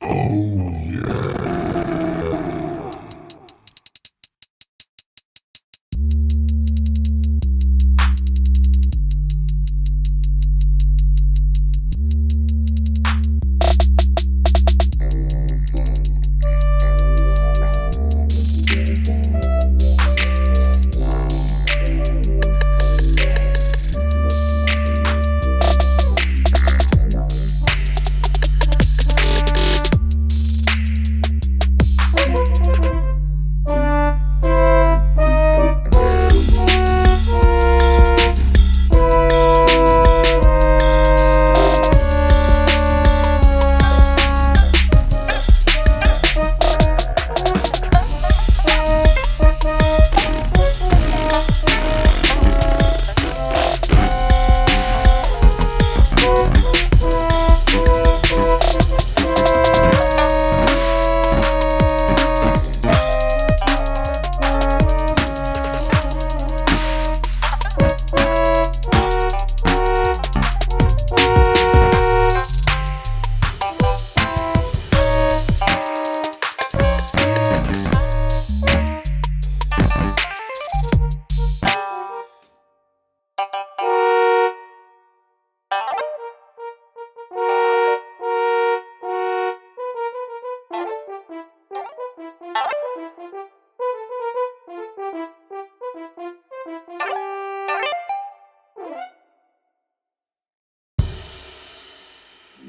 Oh yeah.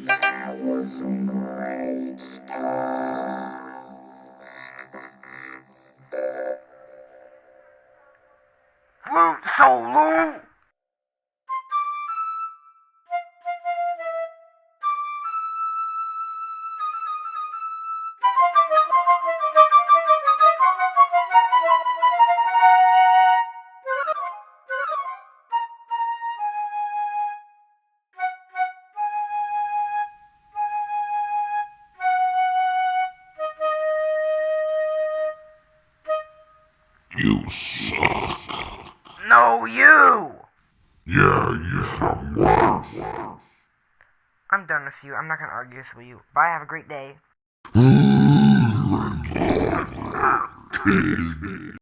That was some great stuff. Flute solo. You suck. No, you. Yeah, you suck worse. I'm done with you. I'm not gonna argue this with you. Bye, have a great day.